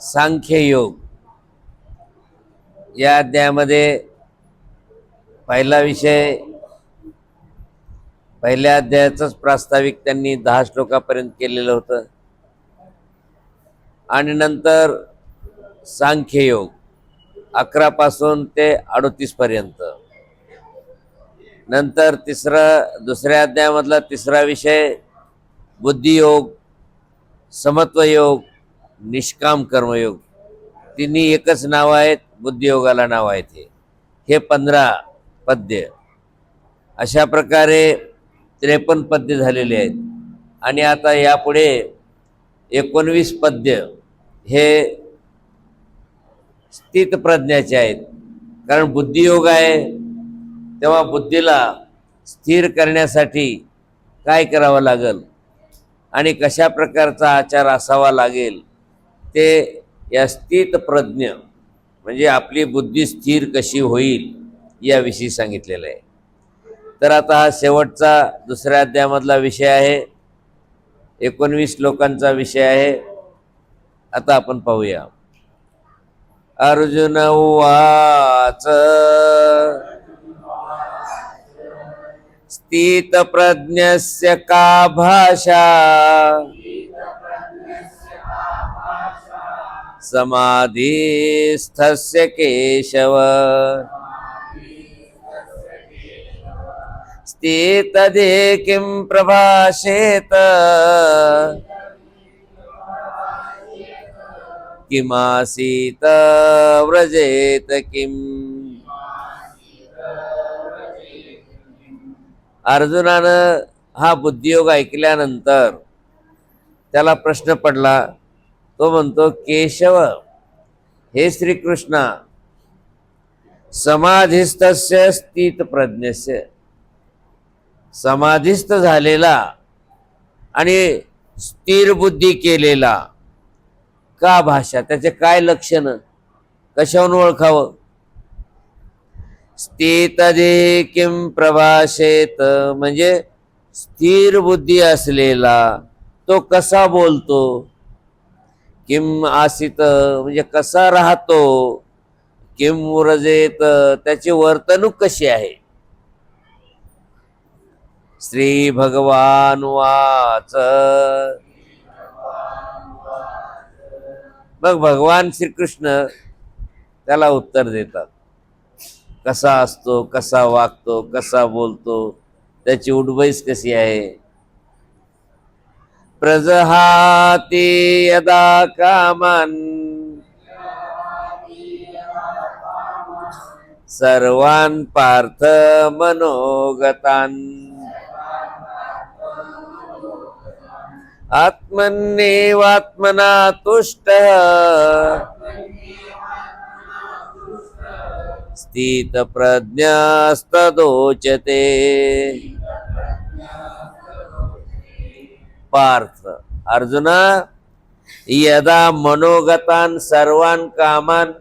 सांख्ययोग या अध्यायामध्ये पहिला विषय, पहिल्या अध्यायाचंच प्रास्ताविक त्यांनी 10 श्लोकापर्यंत केलेलं होतं आणि नंतर सांख्ययोग 11 पासून ते 38 पर्यंत. नंतर दुसऱ्या अध्यायामधला तिसरा विषय बुद्धियोग, समत्वयोग, निष्काम कर्मयोग. तिन्ही एकच नाव आहेत, बुद्धियोगाला नाव आहेत. हे 15 पद्य. अशा प्रकारे 53 पद्य झालेले आहेत आणि आता यापुढे 19 पद्य हे स्थित प्रज्ञाचे आहेत. कारण बुद्धियोग आहे तेव्हा बुद्धीला स्थिर करण्यासाठी काय करावं लागेल आणि कशा प्रकारचा आचार असावा लागेल ते या स्थित प्रज्ञ म्हणजे आपली बुद्धी स्थिर कशी होईल याविषयी सांगितलेलं आहे. तर आता हा शेवटचा दुसऱ्या अध्यायामधला विषय आहे, 19 श्लोकांचा विषय आहे. आता आपण पाहूया. अर्जुन उवाच स्थित प्रज्ञस्य का भाषा समाधिस्थस्य केशव स्थितदे किं प्रभाषेत किमासीत व्रजेत किम. अर्जुनानं हा बुद्धियोग ऐकल्यानंतर त्याला प्रश्न पडला. तो म्हणतो, केशव हे श्रीकृष्णा, समाधिस्थस्य स्थित प्रज्ञस्य, समाधिस्थ झालेला आणि स्थिर बुद्धी केलेला का भाषा, त्याचे काय लक्षण, कशावरून ओळखावं. स्थितदे किं प्रभाषेत म्हणजे स्थिर बुद्धी असलेला तो कसा बोलतो. किम आसित म्हणजे कसा राहतो. किम व्रजेत त्याची वर्तणूक कशी आहे. श्री भगवान वाच. मग भगवान श्रीकृष्ण त्याला उत्तर देतात. कसा असतो, कसा वागतो, कसा बोलतो, त्याची उठबैस कशी आहे. प्रजहाति यदा कामन सर्वान् पार्थ मनोगतान् आत्मन्येवात्मना तुष्टः स्थित प्रज्ञस्तदोच्यते. पार्थ, अर्जुना, यदा मनोगतान सर्वान कामान,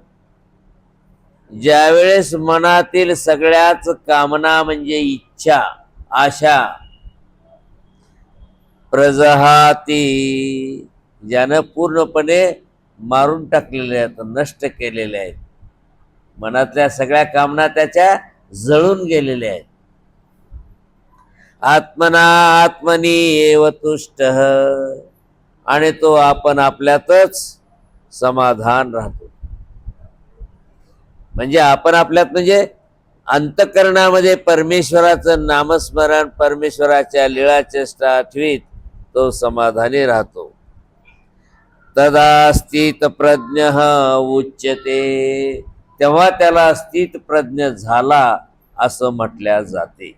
ज्यावेळेस मनातील सगळ्याच कामना म्हणजे इच्छा, आशा, प्रजहाती ज्यानं पूर्णपणे मारून टाकलेल्या आहेत, नष्ट केलेल्या आहेत. मनातल्या सगळ्या कामना त्याच्या जळून गेलेल्या आहेत. आत्मना आत्मनी एव तुष्टः आणि तो आपण आपल्यातच समाधान राहतो. म्हणजे आपण आपल्यात म्हणजे अंतःकरणामध्ये परमेश्वराचं नामस्मरण, परमेश्वराच्या लीळा चेष्टा आठवीत तो समाधानी राहतो. तदा स्थित प्रज्ञ उच्यते, तेव्हा त्याला स्थित प्रज्ञ झाला असं म्हटल्या जाते.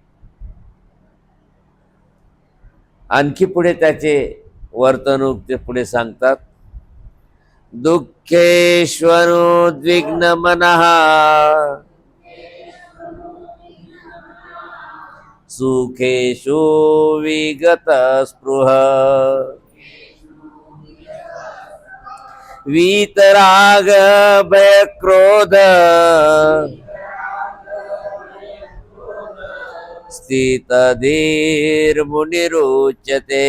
आणखी पुढे त्याचे वर्तणूक ते पुढे सांगतात. दुःखेष्वनुद्विग्न मनः सुखेषु विगत स्पृह वीतराग भय क्रोध स्थितधीर मुनिरुच्यते.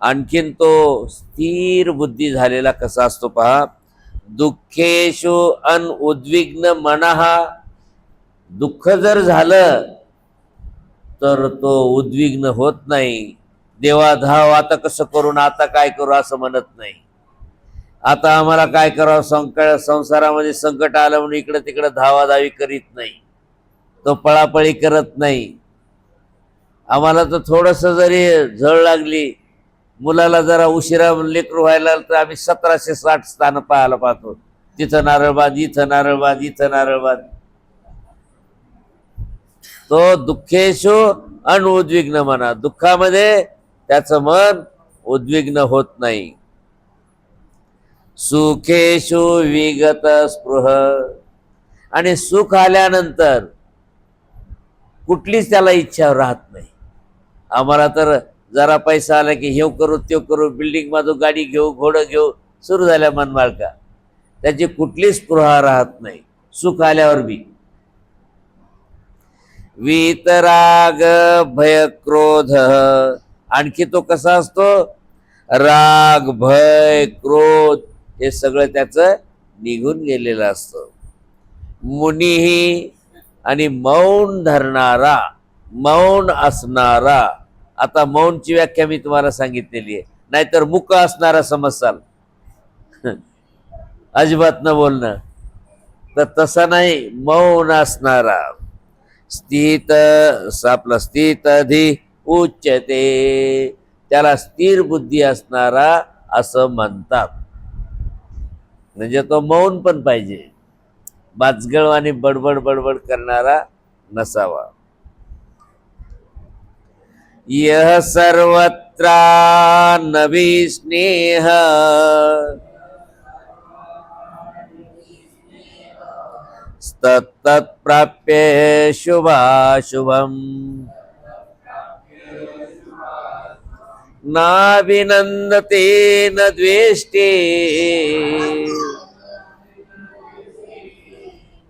आणखीन तो स्थिर बुद्धी झालेला कसा असतो पहा. दुःखेषु अन उद्विग्न मनः. दुःख जर झालं तर तो उद्विग्न होत नाही. देवा धाव, आता कसं करू ना, आता काय करू असं म्हणत नाही. आता आम्हाला काय करावं, संसारामध्ये संकट आलं म्हणून इकडे तिकडे धावाधावी करीत नाही. तो पळापळी करत नाही. आम्हाला तर थोडस जरी झळ लागली, मुलाला जरा उशिरा लेकरू व्हायला तर आम्ही 1760 स्थान पाहायला पाहतो. तिथं नारळबाद, इथं नारळबाद, इथं नारळबाद. तो दुःखेशु अनुद्विग्न म्हणा. दुःखामध्ये त्याचं मन उद्विग्न होत नाही. सुखेशु विगत स्पृह. आणि सुख आल्यानंतर कुठलीच त्याला इच्छा राहत नाही. आम्हाला तर जरा पैसा आला की हे करू ते करू, बिल्डिंग बाजू गाडी घेऊ, घोडं घेऊ, सुरू झाल्या मनमाळका. त्याची कुठलीच स्पृहा राहत नाही सुख आल्यावर बी. वीतराग भय क्रोध. आणखी तो कसा असतो, राग भय क्रोध हे सगळं त्याचं निघून गेलेलं असतं. मुनीही. आणि मौन धरणारा, मौन असणारा. आता मौनची व्याख्या मी तुम्हाला सांगितलेली आहे, नाहीतर मुक असणारा समजसाल अजिबात न बोलणं. तर तसं नाही, मौन असणारा. स्थित आपला स्थित अधि उच्चते. त्याला स्थिर बुद्धी असणारा असं म्हणतात. म्हणजे तो मौन पण पाहिजे, बाजगळ आणि बडबड बडबड करणारा नसावा. यह सर्वत्र नवी स्नेह. तत्प्राप्य शुभाशुभम. नाभिनंदते न द्वेष्टे.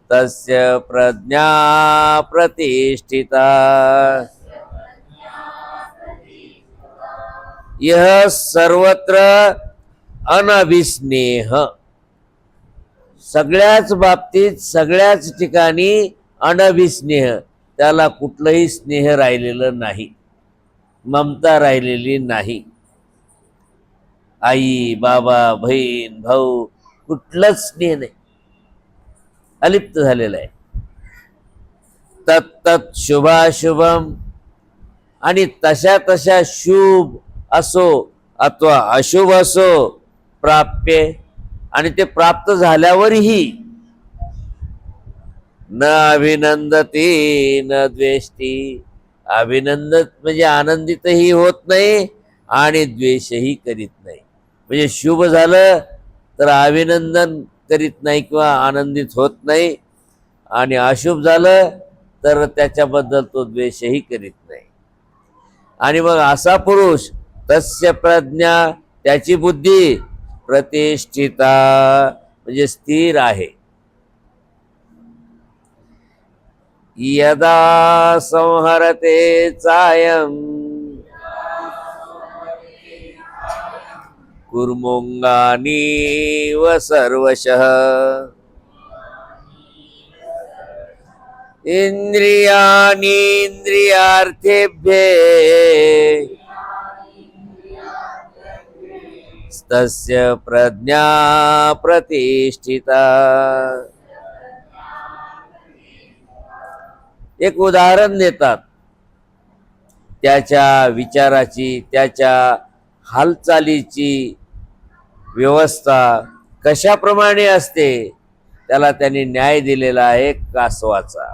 तस्य प्रज्ञा प्रतिष्ठिता. यह सर्वत्र अनभिस्नेह. सगळ्याच बाबतीत सगळ्याच ठिकाणी अनभिस्नेह. त्याला कुठलंही स्नेह राहिलेलं नाही, ममता राहिलेली नाही. आई बाबा बहीण भाऊ कुठलंच स्नेह नाही, अलिप्त झालेला आहे. तत्त शुभाशुभम. आणि तशा तशा शुभ असो अथवा अशुभ असो प्राप्य. आणि ते प्राप्त झाल्यावरही न अभिनंदती न द्वेष्टी. अभिनंदत म्हणजे आनंदितही होत नाही आणि द्वेषही करीत नाही. म्हणजे शुभ झालं तर अभिनंदन करीत नाही किंवा आनंदित होत नाही, आणि अशुभ झालं तर त्याच्याबद्दल तो द्वेषही करीत नाही. आणि मग असा पुरुष तस्य प्रज्ञा, त्याची बुद्धी प्रतिष्ठिता म्हणजे स्थिर आहे. यदा संहरते चायम कुर्मोंगानी व सर्वशः. इंद्रियाणि इंद्रियार्थेभ्ये तस्य प्रज्ञा प्रतिष्ठिता. एक उदाहरण देतात. त्याच्या विचाराची, त्याच्या हालचालीची व्यवस्था कशाप्रमाणे असते त्याला त्यांनी न्याय दिलेला आहे कासवाचा.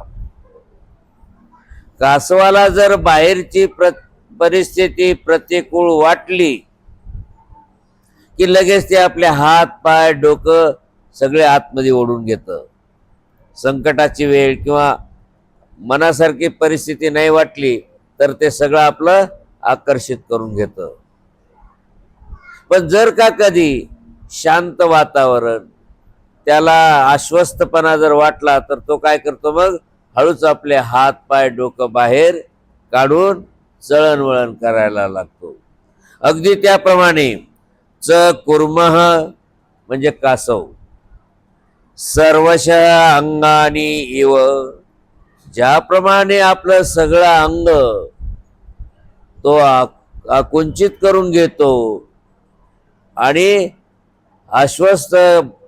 कासवाला जर बाहेरची परिस्थिती प्रतिकूल वाटली की लगेच ते आपले हात पाय डोकं सगळे आतमध्ये ओढून घेतं. संकटाची वेळ किंवा मनासारखी परिस्थिती नाही वाटली तर ते सगळं आपलं आकर्षित करून घेतं. पण जर का कधी शांत वातावरण, त्याला आश्वस्तपणा जर वाटला तर तो काय करतो, मग हळूच आपले हात पाय डोकं बाहेर काढून चळणवळण करायला लागतो. अगदी त्याप्रमाणे च कुर्मः म्हणजे कासव, सर्वशः अंगानी इव, ज्याप्रमाणे आपलं सगळं अंग तो आकुंचित करून घेतो आणि आश्वस्त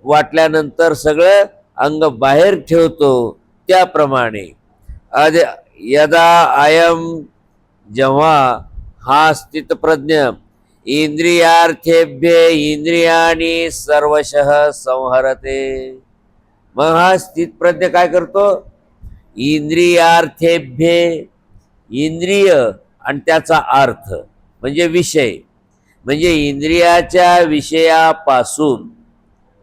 वाटल्यानंतर सगळं अंग बाहेर ठेवतो, त्याप्रमाणे यदा अयम, जेव्हा हा स्थितप्रज्ञ इंद्रियार्थेभ्य इंद्रियाणी सर्वशः संहरते, मग हा स्थितप्रज्ञ काय करतो, इंद्रियार्थेभ्य, इंद्रिय आणि त्याचा अर्थ म्हणजे विषय, म्हणजे इंद्रियाच्या विषयापासून,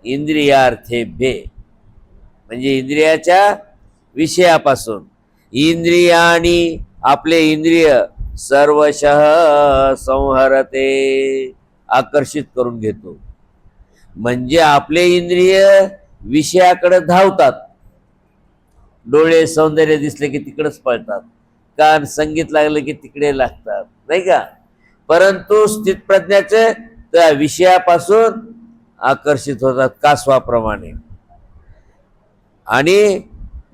इंद्रियार्थेभ्य म्हणजे इंद्रियाच्या विषयापासून, इंद्रियाणी आपले इंद्रिय सर्वशः संहरते आकर्षित करून घेतो, म्हणजे आपले इंद्रिय विषयाकडे धावतात. डोळे सौंदर्य दिसले की तिकडेच पळतात, कान संगीत लागलं की तिकडे लागतात, नाही का. परंतु स्थितप्रज्ञाचे त्या विषयापासून आकर्षित होतात कासवाप्रमाणे, आणि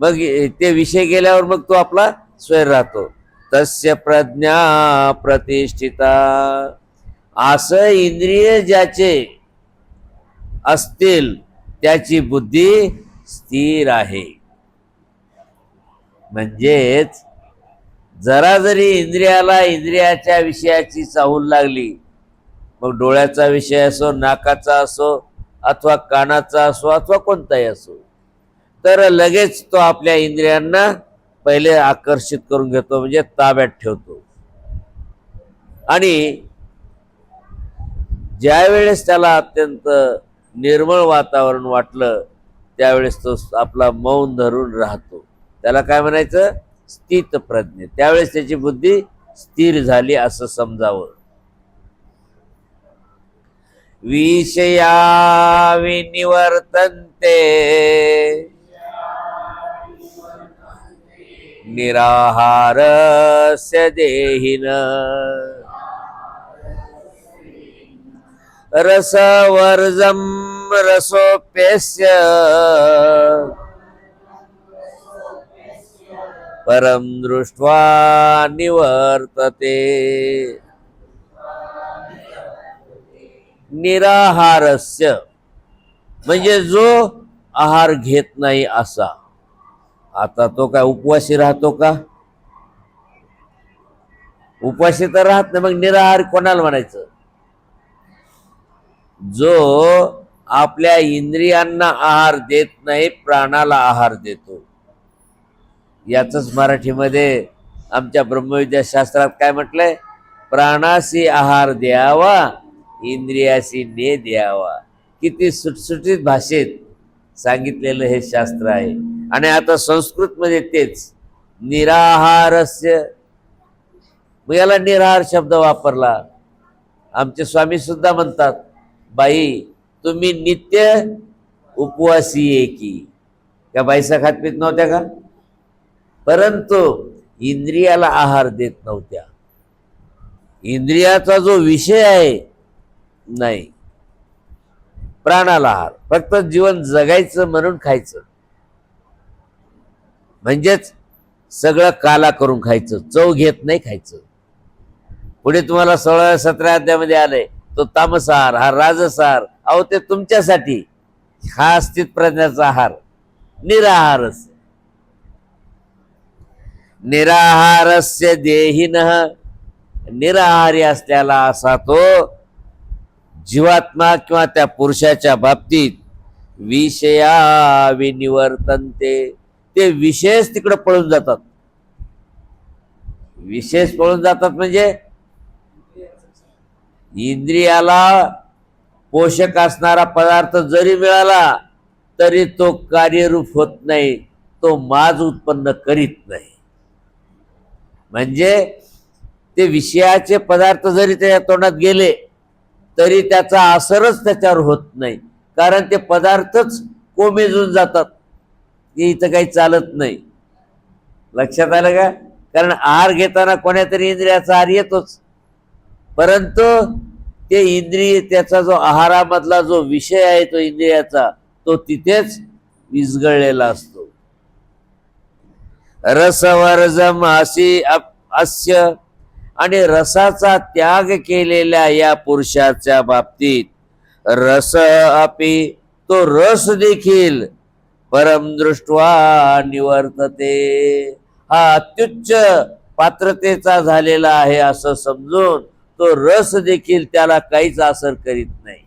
मग ते विषय गेल्यावर मग तो आपला स्वैर राहतो. तस्य प्रज्ञा प्रतिष्ठिता, असं इंद्रिय ज्याचे असतील त्याची बुद्धी स्थिर आहे. म्हणजेच जरा जरी इंद्रियाला इंद्रियाच्या विषयाची चाहूल लागली, मग डोळ्याचा विषय असो, नाकाचा असो, अथवा कानाचा असो, अथवा कोणताही असो, तर लगेच तो आपल्या इंद्रियांना पहिले आकर्षित करून घेतो, म्हणजे ताब्यात ठेवतो. आणि ज्या वेळेस त्याला अत्यंत निर्मळ वातावरण वाटलं त्यावेळेस तो आपला मौन धरून राहतो. त्याला काय म्हणायचं, स्थित प्रज्ञ. त्यावेळेस त्याची बुद्धी स्थिर झाली असं समजावं. विषया विनिवर्तन्ते निराहारस्य देहिन, रसवर्जम रसोप्यस्य परम दृष्ट्वा निवर्तते. निराहारस्य म्हणजे जो आहार घेत नाही असा. आता तो काय उपवासी राहतो का? उपवासी तर राहत नाही, मग निराहार कोणाला म्हणायचं? जो आपल्या इंद्रियांना आहार देत नाही, प्राणाला आहार देतो. याच मराठीमध्ये आमच्या ब्रह्मविद्या शास्त्रात काय म्हटलंय, प्राणासी आहार द्यावा, इंद्रियासी ने द्यावा. किती सुटसुटीत भाषेत सांगितलेलं हे शास्त्र आहे. आणि आता संस्कृत मध्ये तेच निराहारस्य, मग याला निराहार शब्द वापरला. आमचे स्वामी सुद्धा म्हणतात, बाई तुम्ही नित्य उपवासी आहे की, त्या बाईसा खात पीत नव्हत्या का? परंतु इंद्रियाला आहार देत नव्हत्या. इंद्रियाचा जो विषय आहे नाही, प्राणाला आहार, फक्त जीवन जगायचं म्हणून खायचं. म्हणजेच सगळं काला करून खायचं, चव घेत नाही खायचं. पुढे तुम्हाला 16-17 अध्यायामध्ये आलंय, तो तामसाहार, हा राजसाहार. अहो ते तुमच्यासाठी, हा स्थित प्रज्ञाचा आहार निराहारस्य. निराहारस्य देहिनः, निराहारी असल्याला असा तो जीवात्मा किंवा त्या पुरुषाच्या बाबतीत विषया विनिवर्तन्ते, ते विशेष तिकडे पळून जातात. विशेष पळून जातात म्हणजे इंद्रियाला पोषक असणारा पदार्थ जरी मिळाला तरी तो कार्यरूप होत नाही, तो माज उत्पन्न करीत नाही. म्हणजे ते विषयाचे पदार्थ जरी त्याच्या तोंडात गेले तरी त्याचा असरच त्याच्यावर होत नाही, कारण ते पदार्थच कोमेजून जातात. ते इथं काही चालत नाही. लक्षात आलं का? कारण आहार घेताना कोण्यातरी इंद्रियाचा आहार येतोच. परंतु ते इंद्रिय, त्याचा जो आहारामधला जो विषय आहे तो इंद्रियाचा, तो तिथेच विस्गळलेला असतो. रसवर्जम अस्य, आणि रसाचा त्याग केलेल्या या पुरुषाच्या बाबतीत रस अपि, तो रस देखील परम दृष्ट्वा निवर्तते, हा अत्युच्च पात्रतेचा झालेला आहे असं समजून तो रस देखील त्याला काहीच असर करीत नाही.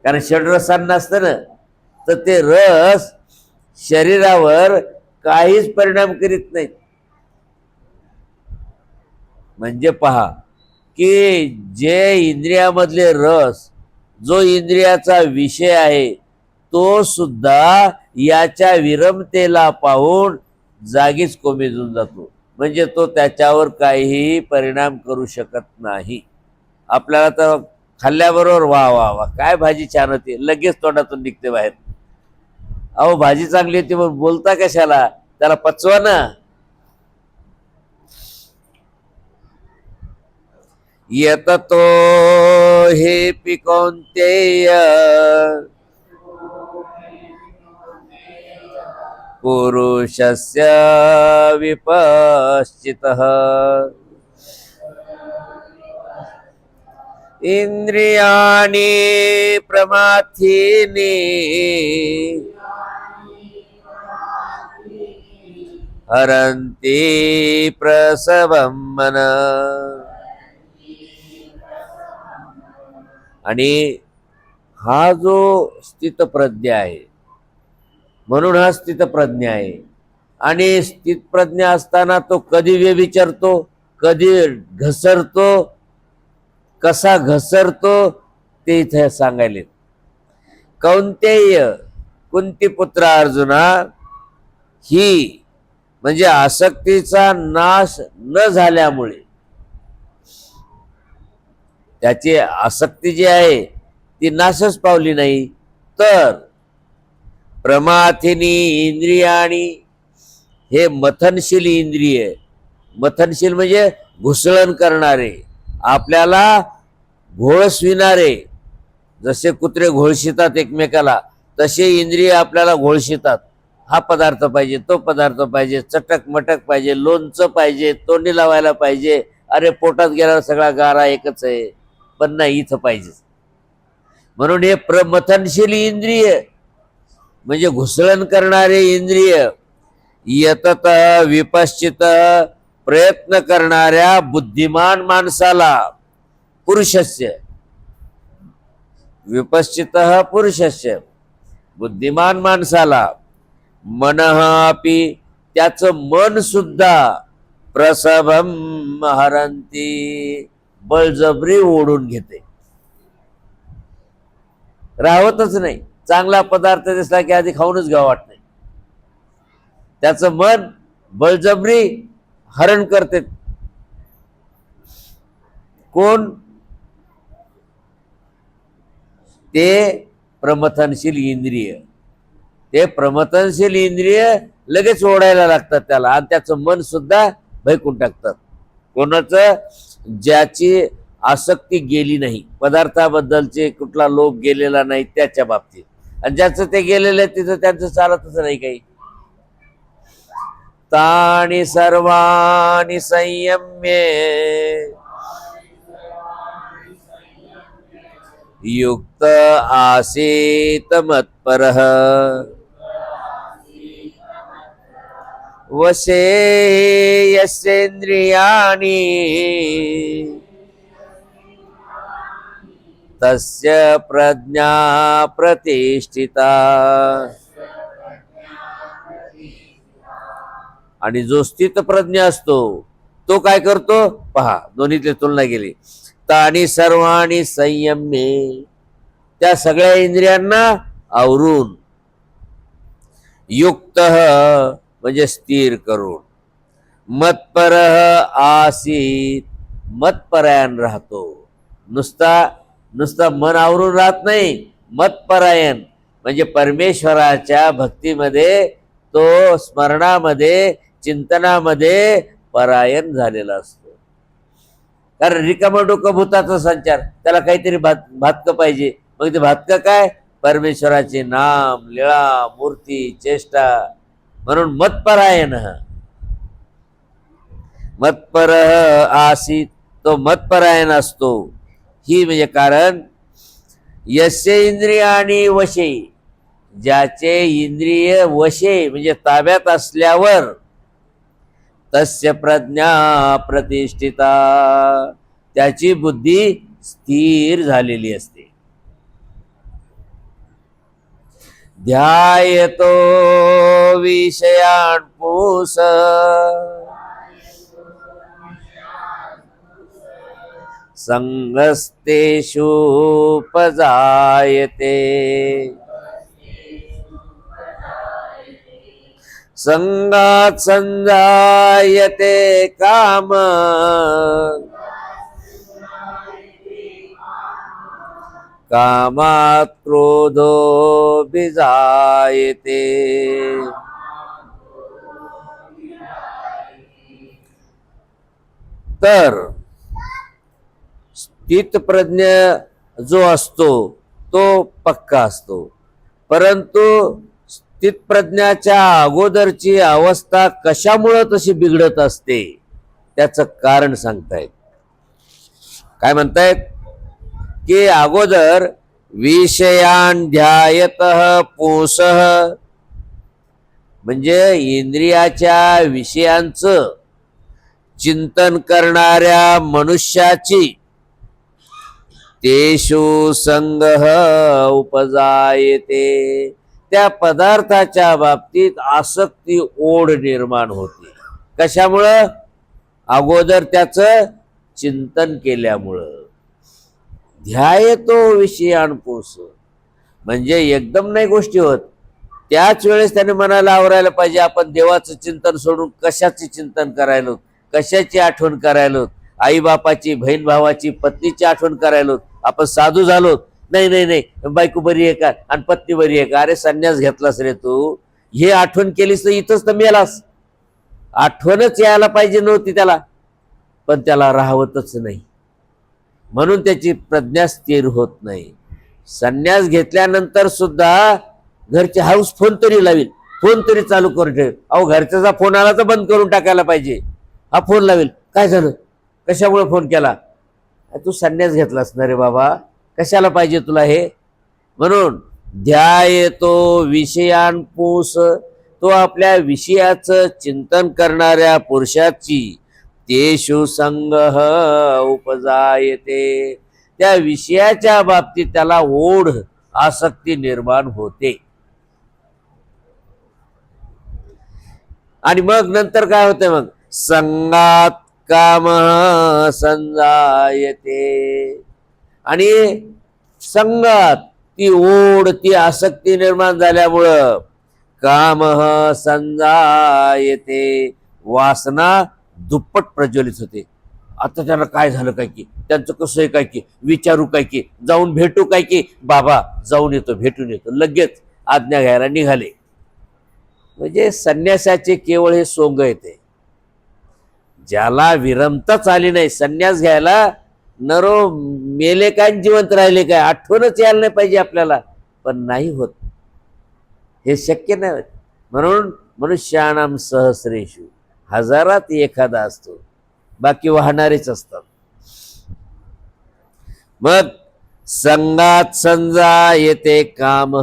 कारण षड्रसांना असतं ना, तर ते रस शरीरावर काहीच परिणाम करीत नाहीत. म्हणजे पहा की जे इंद्रियामधले रस, जो इंद्रियाचा विषय आहे, तो सुद्धा याच्या विरमतेला पाहून जागीच कोमेजून जातो. म्हणजे तो त्याच्यावर काहीही परिणाम करू शकत नाही. आपल्याला तर खाल्ल्याबरोबर वा वा वा काय भाजी छान होती, लगेच तोंडातून निघते बाहेर. अहो भाजी चांगली होती मग बोलता कशाला, त्याला पचवा ना. यततो हे पिकौन्तेय पुरुषस्य विपश्चितः इंद्रियाणि प्रमाथीनि हरन्ति प्रसवं मन. आणि हा जो स्थितप्रज्ञ आहे, म्हणून हा स्थितप्रज्ञ आहे. आणि स्थितप्रज्ञ असताना तो कधी व्यभिचरतो, कधी घसरतो, कसा घसरतो ते इथे सांगायले. कौंतेय, कुंती पुत्र अर्जुना, ही म्हणजे आसक्तीचा नाश न झाल्यामुळे, त्याची आसक्ती जी आहे ती नाशच पावली नाही, तर प्रमाथिनी इंद्रियाणी, हे मथनशील इंद्रिय, मथनशील म्हणजे घुसळण करणारे, आपल्याला घोळसविणारे, जसे कुत्रे घोळशितात एकमेकाला, तसे इंद्रिय आपल्याला घोळशितात. हा पदार्थ पाहिजे, तो पदार्थ पाहिजे, चटक मटक पाहिजे, लोणचं पाहिजे, तोंडी लावायला पाहिजे. अरे पोटात गेल्यावर सगळा गारा एकच आहे, पण नाही, इथं पाहिजे. म्हणून हे प्रमथनशील इंद्रिय म्हणजे घुसळण करणारे इंद्रिय, यतत विपश्चित, प्रयत्न करणाऱ्या बुद्धिमान माणसाला, पुरुषस्य, विपश्चित पुरुषस्य, बुद्धिमान माणसाला, मनः अपि, त्याचं मन सुद्धा, प्रसभम हरंती, बळजबरी ओढून घेते, राहतच नाही. चांगला पदार्थ दिसला की आधी खाऊनच घ्यावं वाटत नाही, त्याचं मन बळजबरी हरण करते. कोण? ते प्रमथनशील इंद्रिय. ते प्रमथनशील इंद्रिय लगेच ओढायला लागतात त्याला, आणि त्याचं मन सुद्धा भयकून टाकतात. कोणाचं? ज्याची आसक्ती गेली नाही, पदार्थाबद्दलचे कुठला लोभ गेलेला नाही त्याच्या बाबतीत. आणि ज्याचं ते गेलेलं आहे तिथं त्यांचं चालतच नाही काही. तानि सर्वाणि संयम्य युक्त आसीत मत्परः वशे यस्येन्द्रियाणि तस्य प्रज्ञा प्रतिष्ठिता. आणि जो स्थित प्रज्ञ असतो तो काय करतो पहा, दोन्हीतली तुलना केली. तानी सर्वाणी संयम्ये, त्या सगळ्या इंद्रियांना आवरून, युक्त म्हणजे स्थिर करून, मत्पर आसीत, मतपरायण राहतो. नुसता मन आवरून राहत नाही, मतपरायण म्हणजे परमेश्वराच्या भक्तीमध्ये, तो स्मरणामध्ये, चिंतनामध्ये परायण झालेला असतो. कारण रिकामं डोकं भूताचा संचार, त्याला काहीतरी भातकं पाहिजे. मग ते भातकं काय? परमेश्वराचे नाम, लीळा, मूर्ती, चेष्टा. म्हणून मत्परायण, मत्पर आसीत, तो मत्परायण असतो. ही म्हणजे कारण यस्य इंद्रियाणी वशे, ज्याचे इंद्रिय वशे म्हणजे ताब्यात असल्यावर, तस्य प्रज्ञा प्रतिष्ठिता, त्याची बुद्धी स्थिर झालेली असते. ध्यायतो विषयान् पुंस, संगस्तेषु उपजायते, संगात संजायते काम, कामात क्रोधो बिजायते. तर स्थितप्रज्ञ जो असतो तो पक्का असतो, परंतु स्थितप्रज्ञाच्या अगोदरची अवस्था कशामुळे तशी बिघडत असते त्याचं कारण सांगतायत. काय म्हणतायत की अगोदर विषयान ध्यायतः पुंसः, म्हणजे इंद्रियाच्या विषयांचं चिंतन करणाऱ्या मनुष्याची तेषु संगः उपजायते, त्या पदार्थाच्या बाबतीत आसक्ती, ओढ निर्माण होते. कशामुळं? अगोदर त्याचं चिंतन केल्यामुळं. ध्यायतो विषयान् पुंस, म्हणजे एकदम नाही गोष्टी होत, त्याच वेळेस त्याने मनाला आवरायला पाहिजे आपण देवाचं चिंतन सोडून कशाचे चिंतन करायलो, कशाची आठवण करायलो, आई बापाची, बहीण भावाची, पत्नीची आठवण करायलो. आपण साधू झालो, नाही नाही नाही बायको बरी आहे का आणि पत्नी बरी आहे का, अरे संन्यास घेतलास रे तू, हे आठवण केलीस तर इथंच तर मेलास. आठवणच यायला पाहिजे नव्हती त्याला, पण त्याला राहवतच नाही, म्हणून त्याची प्रज्ञा स्थिर होत नाही. संन्यास घेतल्यानंतर सुद्धा घरचे हाऊस फोन तरी लावील, फोन तरी चालू करून ठेव. अहो घरच्याचा फोन आला तर बंद करून टाकायला पाहिजे. हा फोन लावेल, काय झालं, कशामुळे फोन केला, तू संन्यास घेतलास ना रे बाबा, कशाला पाहिजे तुला हे. म्हणून ध्यायतो विषयान् पुंस, तो आपल्या विषयाचं चिंतन करणाऱ्या पुरुषाची तेषु संगः उपजायते, त्या विषयाच्या बाबतीत त्याला ओढ, आसक्ती निर्माण होते. आणि मग नंतर काय होते, मग संगात काम संजायते, आणि संगात ती ओढ, ती आसक्ती निर्माण झाल्यामुळं काम संजायते, वासना दुप्पट प्रज्वलित होते. आता त्याला काय झालं काय की, त्यांचं कसं आहे काय की, विचारू काय की, जाऊन भेटू काय की, बाबा जाऊन येतो, भेटून येतो, लगेच आज्ञा घ्यायला निघाले. म्हणजे संन्यासाचे केवळ हे सोंग येते. ज्याला विरमताच आली नाही संन्यास घ्यायला, नरो मेले काय जिवंत राहिले काय, आठवणच यायला नाही पाहिजे आपल्याला, पण नाही होत, हे शक्य नाही. म्हणून मनुष्याणाम सहस्रेषु, हजारात एखादा असतो, बाकी वाहणारेच असतात. मग संगात संजायते काम,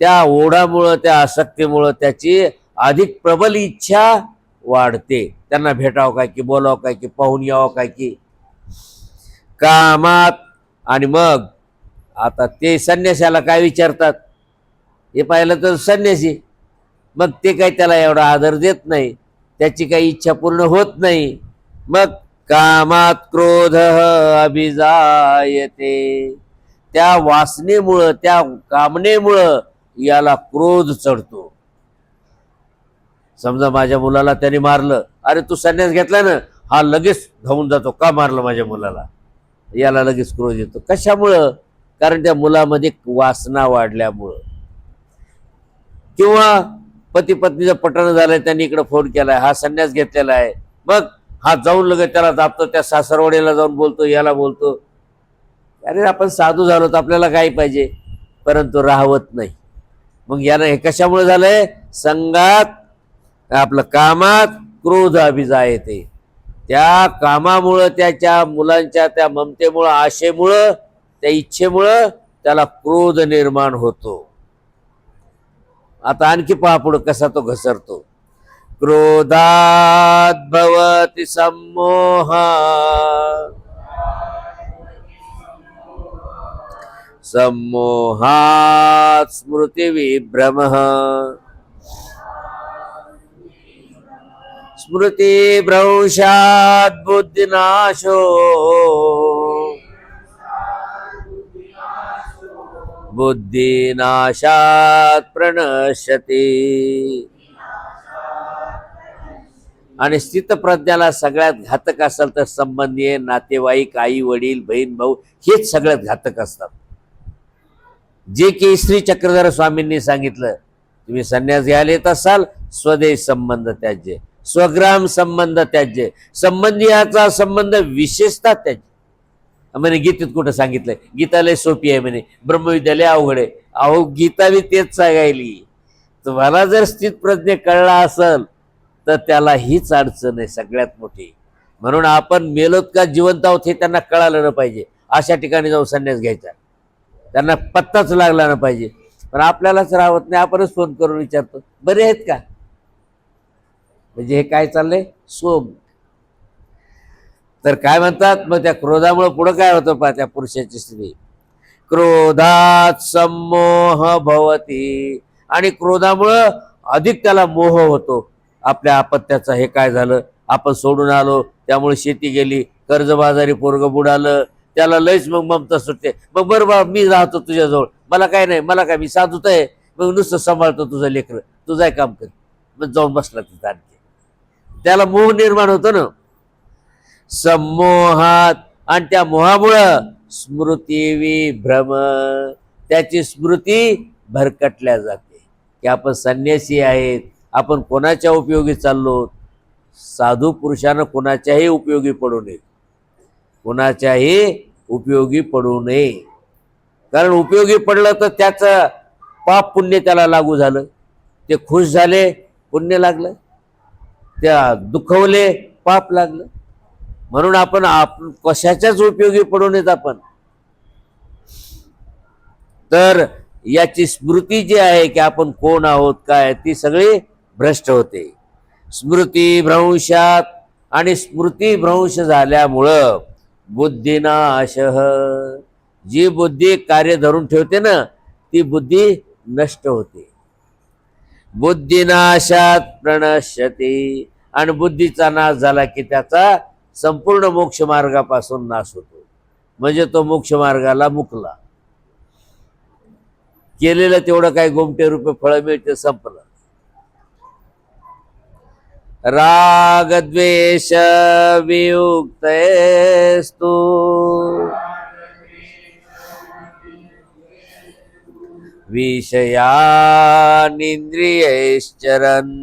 त्या ओढामुळं, त्या आसक्तीमुळं त्याची अधिक प्रबल इच्छा वाढते, त्यांना भेटावं काय की, बोलावं काय की, पाहून यावं काय की, कामात. आणि मग आता ते संन्यासाला काय विचारतात, हे पाहिलं तर संन्यासी, मग ते काही त्याला एवढा आदर देत नाही, त्याची काही इच्छा पूर्ण होत नाही. मग कामात क्रोध अभिजायते, त्या वासनेमुळं, त्या कामनेमुळं याला क्रोध चढतो. समजा माझ्या मुलाला त्याने मारलं, अरे तू संन्यास घेतला ना, हा लगेच धावून जातो, का मारलं माझ्या मुलाला, याला लगेच क्रोध येतो. कशामुळं? कारण त्या मुलामध्ये वासना वाढल्यामुळं. किंवा पती पत्नीचं पटणं झालंय, त्यांनी इकडे फोन केलाय, हा संन्यास घेतलेला आहे, मग हा जाऊन लगेच त्याला दाबतो, त्या सासरवाडीला जाऊन बोलतो, याला बोलतो. अरे आपण साधू झालो तर आपल्याला काय पाहिजे, परंतु राहवत नाही. मग यानं हे कशामुळे झालंय, संगात आपलं कामात क्रोध अभिजायते, त्या कामामुळं, त्याच्या मुलांच्या त्या ममतेमुळं, आशेमुळं, त्या इच्छेमुळं त्याला क्रोध निर्माण होतो. आता आणखी पहा पुढं कसा तो घसरतो. क्रोधात भवति सम्मोह, सम्मोहात् स्मृति विभ्रमः, स्मृति भ्रंशात् बुद्धिनाशो, बुद्धिनाशात् प्रणश्यति. आणि स्थितप्रज्ञाला सगळ्यात घातक असेल तर संबंधी, नातेवाईक, आई वडील, बहीण भाऊ, हेच सगळ्यात घातक असतात. जे की श्री चक्रधर स्वामींनी सांगितलं, तुम्ही संन्यास घ्यायला येत असाल, स्वदेश संबंध त्याज्य, स्वग्राम संबंध त्याज्य, संबंधियाचा संबंध विशेषतः त्याज्य. म्हणे गीतेत कुठं सांगितलंय, गीता लय सोपी आहे म्हणे, ब्रह्मविद्यालय अवघड आहे. अहो गीता बी तेच सांगायली. तुम्हाला जर स्थित प्रज्ञ कळला असेल तर त्याला हीच अडचण आहे सगळ्यात मोठी. म्हणून आपण मेलोत का जिवंत आहोत हे त्यांना कळालं न पाहिजे. अशा ठिकाणी जाऊन संन्यास घ्यायचा, त्यांना पत्ताच लागला ना पाहिजे. पण आपल्यालाच राहत नाही, आपणच फोन करून विचारतो, बरे आहेत का, म्हणजे हे काय चाललंय सोम. तर काय म्हणतात मग, त्या क्रोधामुळे पुढे काय होतं पहा, त्या पुरुषाची स्थिती. क्रोधात सम्मोह भवती, आणि क्रोधामुळं अधिक त्याला मोह होतो आपल्या अपत्याचा. हे काय झालं, आपण सोडून आलो त्यामुळे शेती गेली, कर्जबाजारी पोरग बुडालं, त्याला लयच मग ममता सुटते. मग बरं बा मी राहतो तुझ्याजवळ, मला काय नाही, मला काय, मी साधूत आहे, मग नुसतं सांभाळतो तुझं लेकर, तुझं काम कर. मग जाऊन बसला तिथं आणखी, त्याला मोह निर्माण होतो ना. सम्मोहात, आणि त्या मोहामुळं स्मृती विभ्रम, त्याची स्मृती भरकटल्या जाते की आपण संन्यासी आहेत, आपण कोणाच्या उपयोगी चाललो. साधू पुरुषानं कोणाच्याही उपयोगी पडू नये, कोणाच्याही उपयोगी पडू नये. कारण उपयोगी पडलं तर त्याचं पाप पुण्य त्याला लागू झालं. ते खुश झाले, पुण्य लागलं, त्या दुखवले, पाप लागलं. म्हणून आपण कशाच्याच उपयोगी पडू नयेत आपण. तर याची स्मृती जी आहे की आपण कोण आहोत काय, ती सगळी भ्रष्ट होते. स्मृती भ्रंशात, आणि स्मृती भ्रंश झाल्यामुळं बुद्धिनाश, जी बुद्धी कार्य धरून ठेवते ना ती बुद्धी नष्ट होते. बुद्धिनाशात प्रणश्यती, आणि बुद्धीचा नाश झाला की त्याचा संपूर्ण मोक्ष मार्गापासून नाश होतो. म्हणजे तो मोक्ष मार्गाला मुकला. केलेलं तेवढं काही गोमटे रुपये फळ मिळते, संपलं. राग द्वेष वियुक्तस्तु, विषयानिन्द्रियैश्चरन्,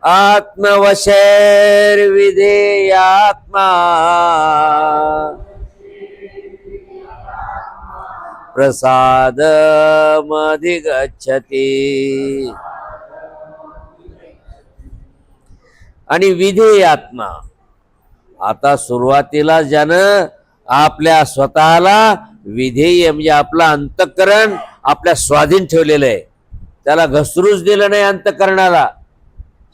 आत्मवशैर्विधेयात्मा, प्रसादमधिगच्छति. आणि विधेयात्मा, आता सुरुवातीला ज्यानं आपल्या स्वतःला विधेय म्हणजे आपलं अंतःकरण आपल्या स्वाधीन ठेवलेलं आहे, त्याला घसरूच दिलं नाही अंतःकरणाला.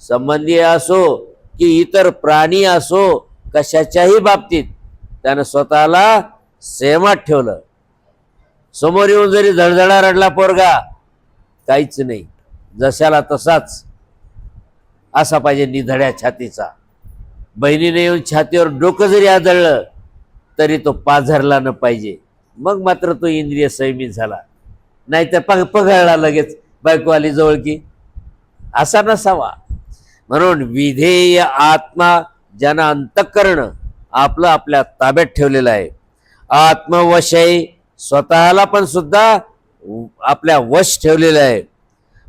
संबंधी असो की इतर प्राणी असो, कशाच्याही बाबतीत त्यानं स्वतःला संयमात ठेवलं. समोर येऊन जरी धडधडा रडला पोरगा, काहीच नाही, जशाला तसाच असा पाहिजे, निधड्या छातीचा. बहिणीने येऊन छातीवर डोकं जरी आदळलं तरी तो पाझरला न पाहिजे. मग मात्र तो इंद्रिय संयमित झाला. नाहीतर पघळला लगेच, बायको आली जवळ की, असा नसावा. म्हणून विधेय आत्मा, ज्यानं अंतःकरण आपलं आपल्या ताब्यात ठेवलेलं आहे. आत्मवशय, स्वतःला पण सुद्धा आपल्या वश ठेवलेलं आहे.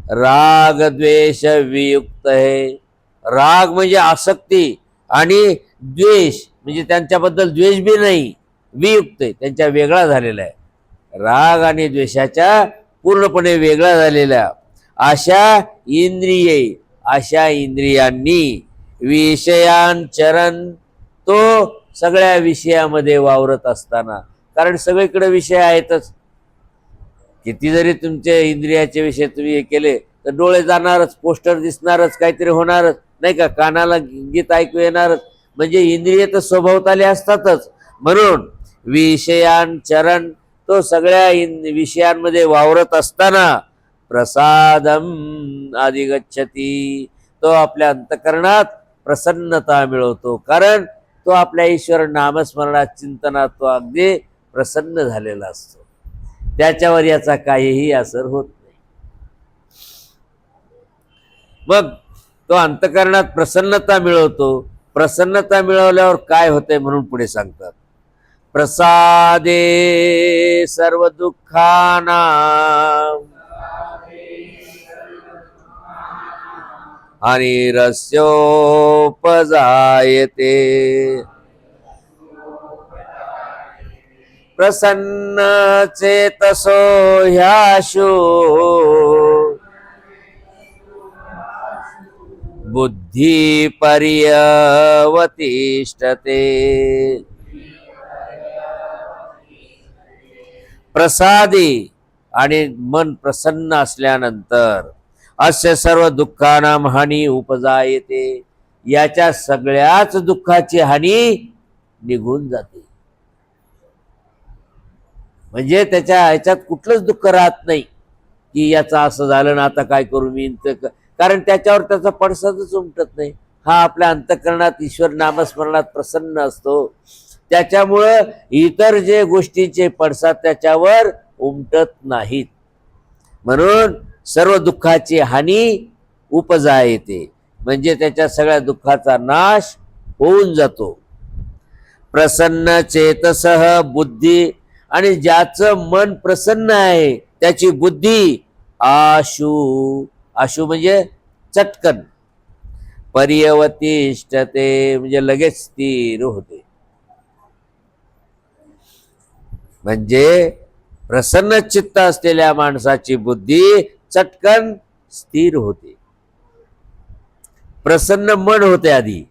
राग द्वेष वियुक्त आहे, राग म्हणजे आसक्ती, आणि द्वेष म्हणजे त्यांच्याबद्दल द्वेष बी नाही, वियुक्त आहे, त्यांच्या वेगळा झालेला आहे. राग आणि द्वेषाच्या पूर्णपणे वेगळा झालेल्या अशा इंद्रियांनी विषयांचरण, तो सगळ्या विषयामध्ये वावरत असताना, कारण सगळीकडे विषय आहेतच. किती जरी तुमचे इंद्रियाचे विषय तुम्ही हे केले तर डोळे जाणारच, पोस्टर दिसणारच, काहीतरी होणारच नाही का, कानाला गीत ऐकू येणारच, म्हणजे इंद्रिय तर स्वभावताले असतातच. म्हणून विषयांचरण, तो सगळ्या विषयांमध्ये वावरत असताना प्रसादम अधिगच्छती, तो आपल्या अंतकरणात प्रसन्नता मिळवतो, कारण तो आपल्या ईश्वर नामस्मरणात चिंतनात तो अगदी प्रसन्न झालेला असतो, त्याच्यावर याचा काहीही असर होत नाही. मग तो अंतकरणात प्रसन्नता मिळवतो. प्रसन्नता मिळवल्यावर काय होतंय म्हणून पुढे सांगतात, प्रसादे सर्व दुःखाना आणि रस्योपजायते, प्रसन्न चेतसो ह्याशु बुद्धी पर्यवतिष्ठते. प्रसादी, आणि मन प्रसन्न असल्यानंतर अस्य सर्व दुःखानां हानी उपजायते, याच्या सगळ्याच दुःखाची हानी निघून जाते. म्हणजे त्याच्या ह्याच्यात कुठलंच दुःख राहत नाही की याचं असं झालं ना आता काय करू मी, कारण त्याच्यावर त्याचा पडसादच उमटत नाही. हा आपल्या अंतःकरणात ईश्वर नामस्मरणात प्रसन्न असतो, त्याच्यामुळं इतर जे गोष्टीचे पडसाद त्याच्यावर उमटत नाहीत. म्हणून सर्व दुःखाची हानी उपजायते, म्हणजे त्याच्या सगळ्या दुःखाचा नाश होऊन जातो. प्रसन्न चेतसः बुद्धी, आणि ज्याचं मन प्रसन्न आहे त्याची बुद्धी आशु, आशु म्हणजे चटकन, पर्यवतिष्ठते म्हणजे लगेच स्थिर होते. म्हणजे प्रसन्न चित्त असलेल्या माणसाची बुद्धी चटकन स्थिर होते. प्रसन्न मन होते आधी,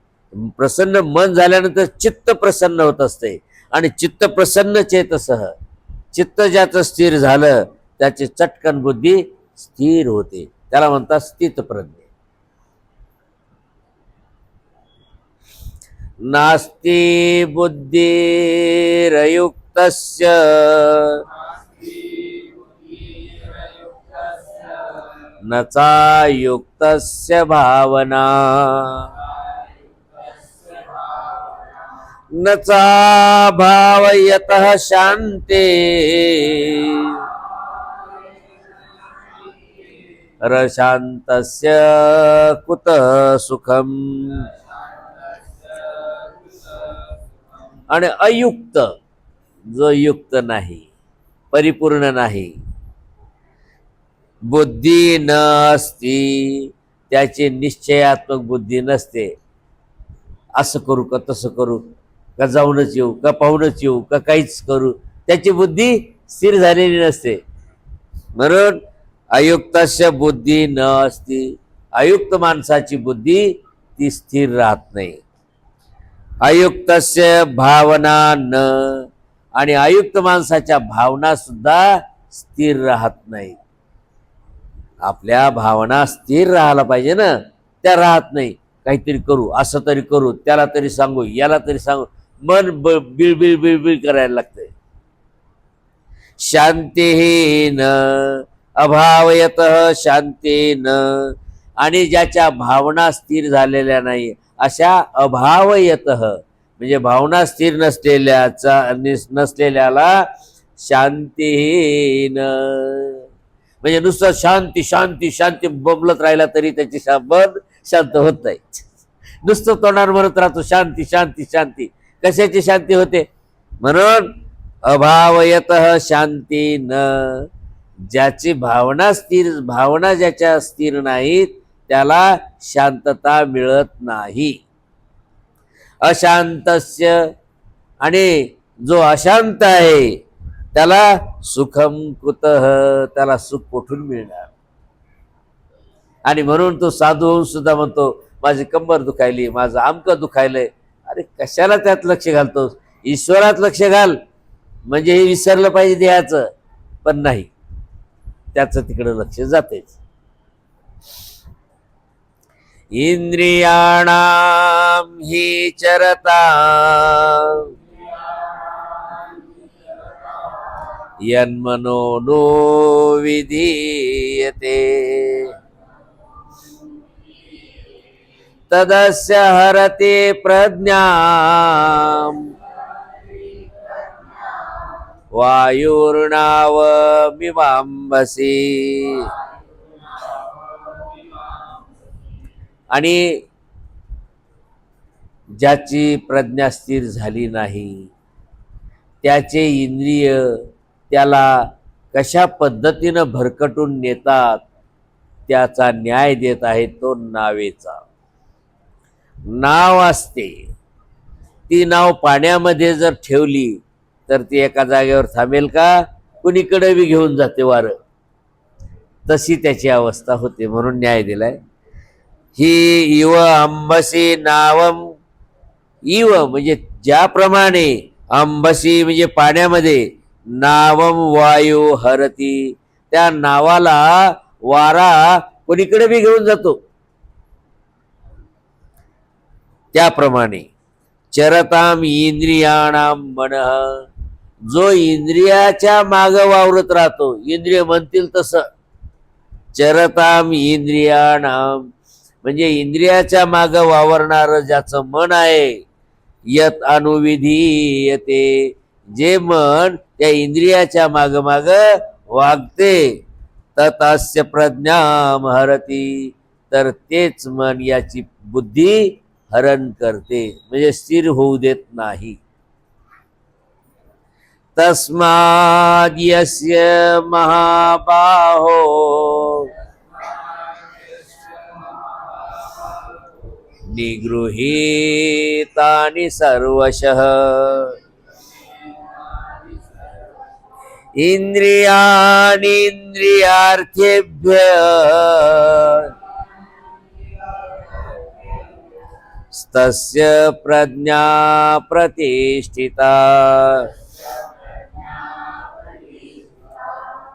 प्रसन्न मन झाल्यानंतर चित्त प्रसन्न होत असते, आणि चित्त प्रसन्न चेतसः, चित्त ज्याचं स्थिर झालं त्याची चटकन बुद्धी स्थिर होते, त्याला म्हणतात स्थितप्रज्ञ. नास्ति बुद्धिरयुक्तस्य न चायुक्तस्य भावना, न चा भावयतः शान्ते रशान्तस्य कुतः सुखम. आणि अयुक्त, जो युक्त नाही, परिपूर्ण नाही, बुद्धी न असती, त्याची निश्चयात्मक बुद्धी नसते. असं करू का तसं करू का, जाऊनच येऊ का पाहूनच येऊ का काहीच करू, त्याची बुद्धी स्थिर झालेली नसते. म्हणून अयुक्तस्य बुद्धी न असती, अयुक्त माणसाची बुद्धी ती स्थिर राहत नाही. अयुक्तस्य भावना न, आणि अयुक्त माणसाच्या भावना सुद्धा स्थिर राहत नाही. आपल्या भावना स्थिर राहायला पाहिजे ना, त्या राहत नाही. काहीतरी करू, असं तरी करू, त्याला तरी सांगू, याला तरी सांगू, मन बिळबिळ बिळबिळ करायला लागतंय. शांतीहीन अभावयतः शांतीन, आणि ज्याच्या भावना स्थिर झालेल्या नाही अशा अभावयतः, म्हणजे भावना स्थिर नसलेल्याला शांतीहीन, म्हणजे नुसतं शांती शांती शांती बबलत राहिला तरी त्याची मन शांत होत नाही. नुसतं तोंडावर म्हणत राहतो शांती शांती शांती, कशाची शांती होते. म्हणून अभावयतः शांती न, ज्याची भावना ज्याच्या स्थिर नाहीत त्याला शांतता मिळत नाही. अशांतस्य, आणि जो अशांत आहे त्याला सुखम कुतः, त्याला सुख कुठून मिळणार. आणि म्हणून तो साधू होऊन सुद्धा म्हणतो माझी कंबर दुखायली, माझं आमकं दुखायलंय. अरे कशाला त्यात लक्ष घालतोस, ईश्वरात लक्ष घाल. म्हणजे हे विसरलं पाहिजे देहाचं, पण नाही, त्याचं तिकडे लक्ष जातेच. इंद्रियाणाम हि चरता यन्मनो नो विधीयते तदस्य हरते प्रज्ञाम् वायुर्नावमिवाम्भसि. आणि ज्याची प्रज्ञा स्थिर झाली नाही, त्याचे इंद्रिय त्याला कशा पद्धतीनं भरकटून नेतात त्याचा न्याय देत आहे तो नावेचा. नाव असते, ती नाव पाण्यामध्ये जर ठेवली तर ती एका जागेवर थांबेल का, कुणीकडे बी घेऊन जाते वारं. तशी त्याची अवस्था होते. म्हणून न्याय दिलाय. ही इव अंबसी नावम, इव म्हणजे ज्याप्रमाणे, अंबसी म्हणजे पाण्यामध्ये, नावम वायू हरती, त्या नावाला वारा कोणीकडे बी घेऊन जातो, त्याप्रमाणे चरताम इंद्रियाणाम मनः, जो इंद्रियाच्या माग वावरत राहतो, इंद्रिय म्हणतील तसं. चरताम इंद्रियाणाम म्हणजे इंद्रियाच्या माग वावरणार ज्याचं मन आहे, यत अनुविधीयते, जे मन त्या इंद्रियाच्या माग माग वागते, ततस्य प्रज्ञाम हरती, तर तेच मन याची बुद्धी हरण करते, म्हणजे स्थिर होऊ देत नाही. तस्माद् यस्य महाबाहो निगृहीतानि सर्वशः इंद्रियाणीन्द्रियार्थेभ्यः तस्य प्रज्ञा प्रतिष्ठिता.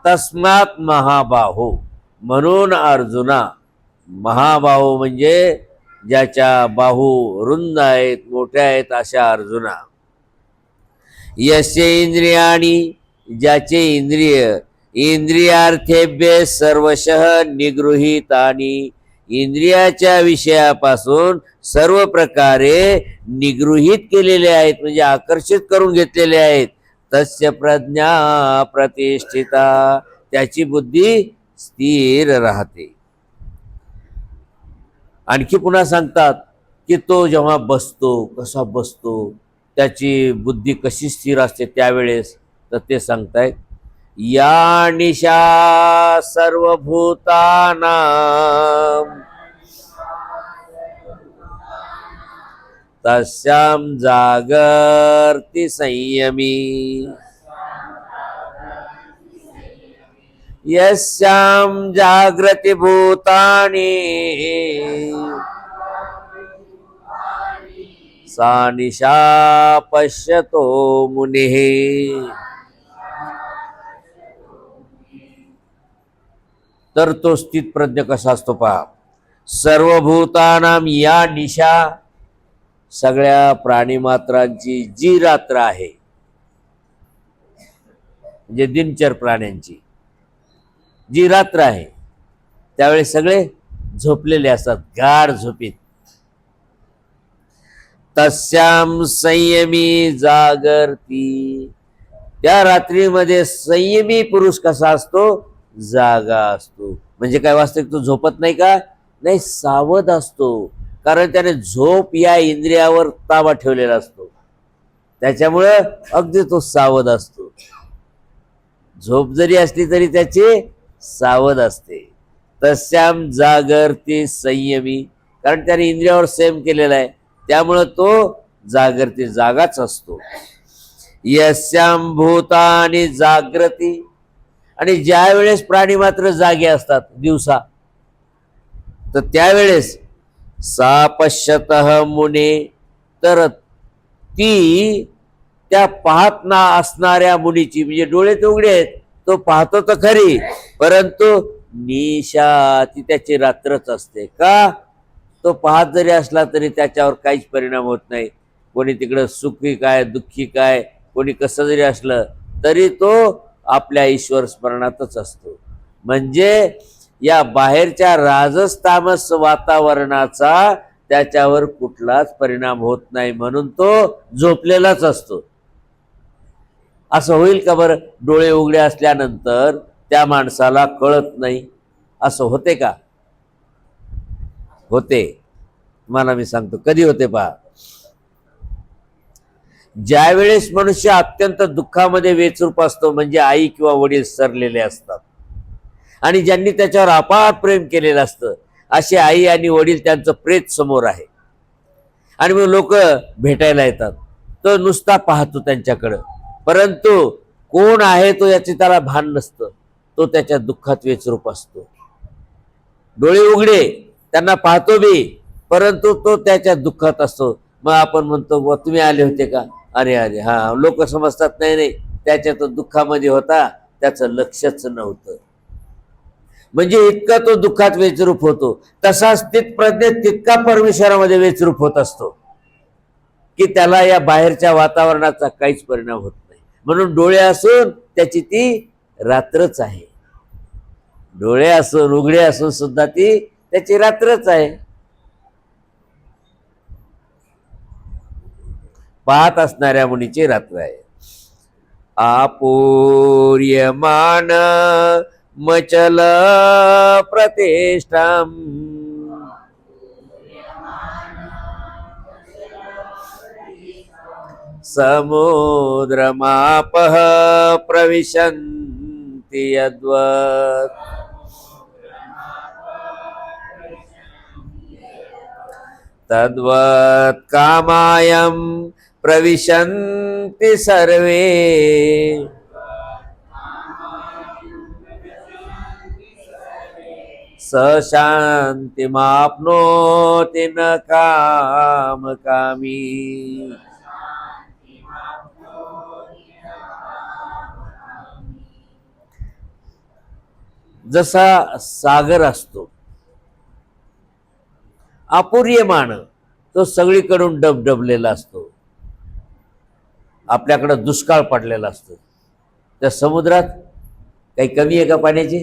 तस्मात् महाबाहो, म्हणून अर्जुना, महाबाहो म्हणजे ज्याच्या बाहू रुंद आहेत, मोठ्या आहेत, अशा अर्जुना. यस्य इंद्रियाणी, ज्याचे इंद्रिय, इंद्रियार्थेभ्य सर्वशः निगृहीतानि, इंद्रियाच्या विषयापासून सर्व प्रकारे निगृहीत केलेले आहेत, म्हणजे आकर्षित करून घेतलेले आहेत. तस्य प्रज्ञा प्रतिष्ठिता, त्याची बुद्धी स्थिर राहते. आणखी पुन्हा सांगतात की तो जेव्हा बसतो, कसा बसतो, त्याची बुद्धी कशी स्थिर असते त्यावेळेस. तर ते सांगतायत, या निशा सर्वभूतानां तस्यां जागर्ति संयमी, यस्यां जागृति भूतानि सा निशा पश्यतो मुनिः. तर तो स्थित प्रज्ञ कसा असतो पहा. सर्वभूतानाम, या निशा, सगळ्या प्राणीमात्रांची जी रात्र आहे, म्हणजे दिनचर प्राण्यांची जी रात्र आहे, त्यावेळेस सगळे झोपलेले असतात, गाढ झोपीत. तस्याम संयमी जागर्ती, त्या रात्रीमध्ये संयमी पुरुष कसा असतो, जागा असतो. म्हणजे काय, वास्तविक तो झोपत नाही का, नाही, सावध असतो. कारण त्याने झोप या इंद्रियावर ताबा ठेवलेला असतो, त्याच्यामुळं अगदी तो सावध असतो. झोप जरी असली तरी त्याची सावध असते. तस्याम जागर्ती संयमी, कारण त्याने इंद्रियावर संयम केलेला आहे, त्यामुळं तो जागृती जागाच असतो. यस्याम भूतानि जागृती, आणि ज्या वेळेस प्राणी मात्र जागे असतात दिवसा, तर त्यावेळेस सा पश्यतः मुने, तर ती त्या पाहत ना असणाऱ्या मुनीची, म्हणजे डोळे तर उघडे आहेत, तो पाहतो तर खरी, परंतु निशा ती त्याची रात्रच असते. का? तो पाहत जरी असला तरी त्याच्यावर काहीच परिणाम होत नाही. कोणी तिकडं सुखी काय दुःखी काय, कोणी कसं जरी असलं तरी तो आपल्या ईश्वर स्मरणातच असतो. म्हणजे या बाहेरच्या राजस तामस वातावरणाचा त्याच्यावर कुठलाच परिणाम होत नाही, म्हणून तो झोपलेलाच असतो. असं होईल का बरं? डोळे उघडे असल्यानंतर त्या माणसाला कळत नाही, असं होते का? होते. तुम्हाला मी सांगतो कधी होते पहा. ज्या वेळेस मनुष्य अत्यंत दुःखामध्ये वेचरूप असतो, म्हणजे आई किंवा वडील सरलेले असतात आणि ज्यांनी त्याच्यावर अपार प्रेम केलेलं असतं, असे आई आणि वडील त्यांचं प्रेत समोर आहे आणि मग लोक भेटायला येतात, तो नुसता पाहतो त्यांच्याकडं, परंतु कोण आहे तो याचे त्याला भान नसतं. तो त्याच्या दुःखात वेचरूप असतो. डोळे उघडे त्यांना पाहतो बी, परंतु तो त्याच्या दुःखात असतो. मग आपण म्हणतो तुम्ही आले होते का? अरे अरे हा, लोक समजतात नाही नाही त्याच्या तो दुःखामध्ये होता, त्याचं लक्षच नव्हतं. म्हणजे इतका तो दुःखात वेचरूप होतो. तसा स्थित प्रज्ञेत तितका परमेश्वरामध्ये वेचरूप होत असतो की त्याला या बाहेरच्या वातावरणाचा काहीच परिणाम होत नाही. म्हणून डोळे असून त्याची ती रात्रच आहे. डोळे असून उघडे असून सुद्धा ती त्याची रात्रच आहे. पाहत असणाऱ्या मुनीची रात्र आहे. आपूर्यमान मचल प्रतिष्ठाम समुद्रमापः प्रविशन्ति यद्वत् तद्वत् कामायं प्रविशन्ति सर्वे स शान्तिमाप्नोति न कामकामी. जसा सागर असतो अपूर्यमान, तो सगळीकडून डबडबलेला असतो. आपल्याकडं दुष्काळ पडलेला असतो, त्या समुद्रात काही कमी आहे का पाण्याची?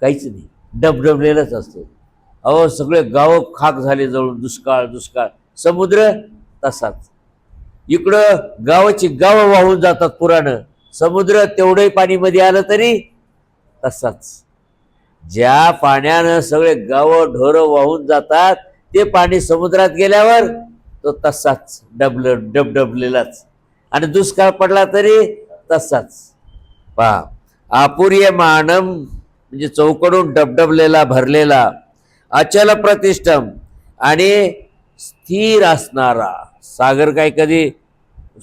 काहीच नाही, डबडबलेलाच असतो. अहो सगळे गाव खाक झाले जळून, दुष्काळ दुष्काळ. समुद्र तसाच, इकडं गावाची गावं वाहून जातात पुरानं, समुद्र तेवढंही पाणी मध्ये आलं तरी तसाच. ज्या पाण्यानं सगळे गावं ढोरं वाहून जातात, ते पाणी समुद्रात गेल्यावर तो तसाच डबडबलेलाच, आणि दुष्काळ पडला तरी तसाच. पहा, आपूर्यमानम म्हणजे चौकडून डबडबलेला भरलेला, अचल प्रतिष्ठम आणि स्थिर असणारा. सागर काय कधी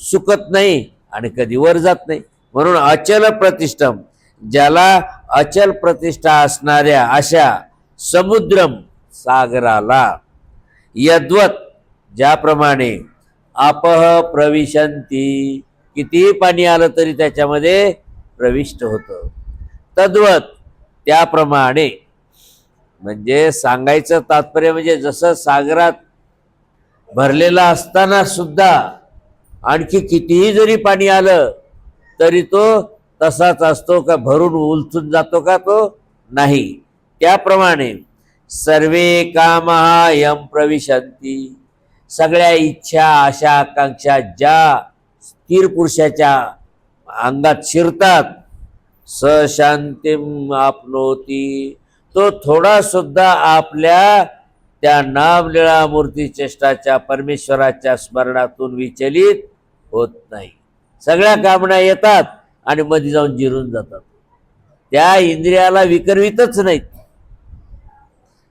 सुकत नाही आणि कधी वर जात नाही, म्हणून अचल प्रतिष्ठम, ज्याला अचल प्रतिष्ठा असणाऱ्या अशा समुद्रम सागराला, यद्वत ज्याप्रमाणे, आपह प्रविशंती किती पाणी आलं तरी त्याच्यामध्ये प्रविष्ट होतं, तद्वत त्याप्रमाणे. म्हणजे सांगायचं तात्पर्य म्हणजे जसं सागरात भरलेला असताना सुद्धा आणखी कितीही जरी पाणी आलं तरी तो तसाच असतो का? भरून उलटून जातो का? तो नाही. त्याप्रमाणे सर्वे कामः यम प्रविशन्ति, सगळ्या इच्छा आशा आकांक्षा ज्या स्थिर पुरुषाच्या अंगात शिरतात, स शांतीम आपनोती, तो थोडा सुद्धा आपल्या त्या नामलीळा मूर्ती चेष्टाच्या परमेश्वराच्या स्मरणातून विचलित होत नाही. सगळ्या कामना येतात आणि मध्ये जाऊन जिरून जातात. त्या इंद्रियाला विकरवितच नाहीत.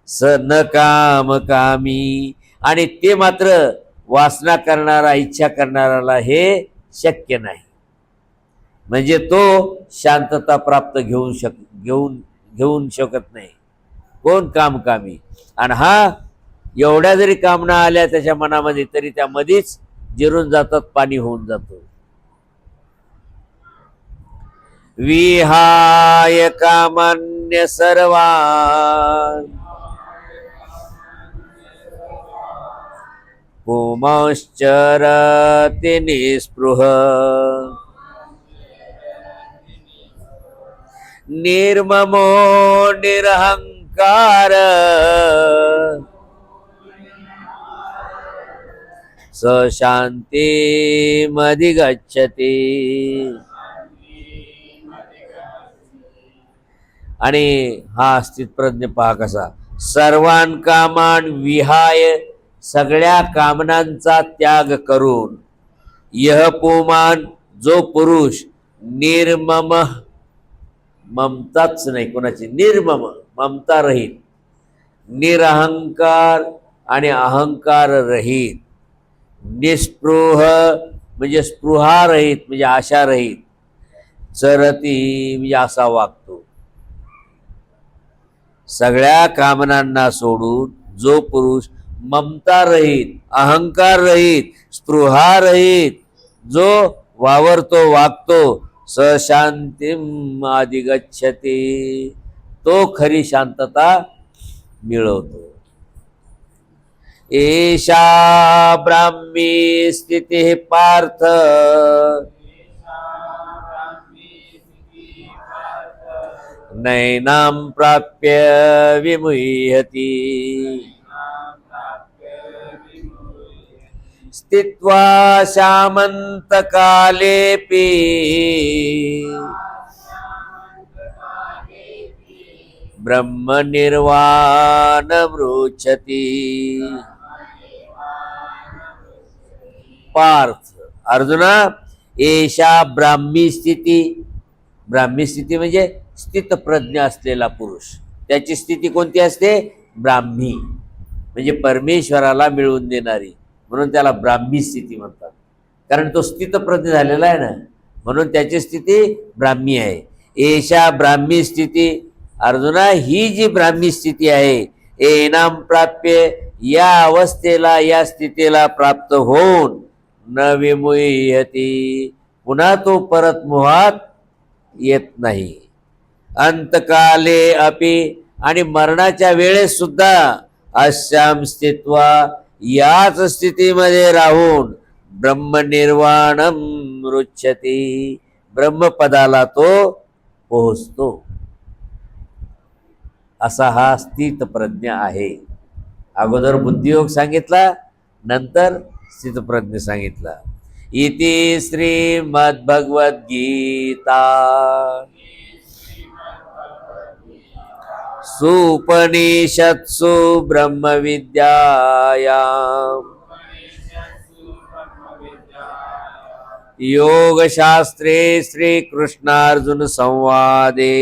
स न काम कामी, आणि ते मात्र वासना करणारा, इच्छा करणाऱ्याला हे शक्य नाही. म्हणजे तो शांतता प्राप्त घेऊन शकत नाही. कोण कामकामी. आणि हा एवढ्या जरी कामना आल्या त्याच्या मनामध्ये तरी त्या मध्येच जिरून जातात, पाणी होऊन जातो. विहाय कामान्य सर्वान् पुंश्चरति निःस्पृह निर्ममो निरहंकार स शांतिमधिगच्छति. आणि हा स्थितप्रज्ञ पहा कसा, सर्वान कामान विहाय, सगळ्या कामनांचा त्याग करून, यह पुमान, जो पुरुष, निर्मम, ममताच नाही कोणाची, निर्मम, ममता रहित, निरहंकार, आणि अहंकार रहित, निस्पृह म्हणजे स्पृहा रहित म्हणजे आशा रहित, चरती म्हणजे असा वागतो. सगळ्या कामनांना सोडून जो पुरुष ममता रहित, अहंकार रहित, स्पृहा रहित जो वावरतो, वागतो, स शांतीम अधिगच्छति, तो खरी शांतता मिळवतो. एषा ब्राह्मी स्थिती पार्थ नैनां प्राप्य विमुह्यति. स्थित्वा शामंत कालेपि ब्रह्म निर्वाण मृच्छति. पार्थ, अर्जुना, एषा ब्राह्मी स्थिती, ब्राह्मी स्थिती म्हणजे स्थितप्रज्ञ असलेला पुरुष, त्याची स्थिती कोणती असते, ब्राह्मी, म्हणजे परमेश्वराला मिळवून देणारी, म्हणून त्याला ब्राह्मी स्थिती म्हणतात. कारण तो स्थितप्रज्ञ झालेला आहे ना, म्हणून त्याची स्थिती ब्राह्मी आहे. एषा ब्राह्मी स्थिती, अर्जुना, ही जी ब्राह्मी स्थिती आहे, एनाम प्राप्य, या अवस्थेला, या स्थितीला प्राप्त होऊन, न विमुह्यति, पुन्हा तो परत मोहात येत नाही. अंतकाले अपि, आणि मरणाच्या वेळेस सुद्धा, अस्याम स्थित्वा, याच स्थितीमध्ये राहून, ब्रह्मनिर्वाणम मृच्छति, ब्रह्मपदाला तो पोहोचतो. असा हा स्थितप्रज्ञ आहे. अगोदर बुद्धियोग सांगितला, नंतर स्थितप्रज्ञ सांगितला. इति श्रीमद्भगवद्गीता सुपनिषत्सु ब्रह्मविद्यायां योगशास्त्रे श्रीकृष्णार्जुन संवादे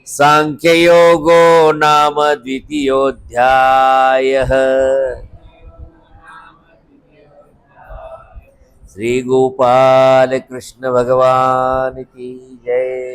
सांख्ययोगो नाम द्वितीयोऽध्यायः. श्री गोपाल कृष्ण भगवान की जय.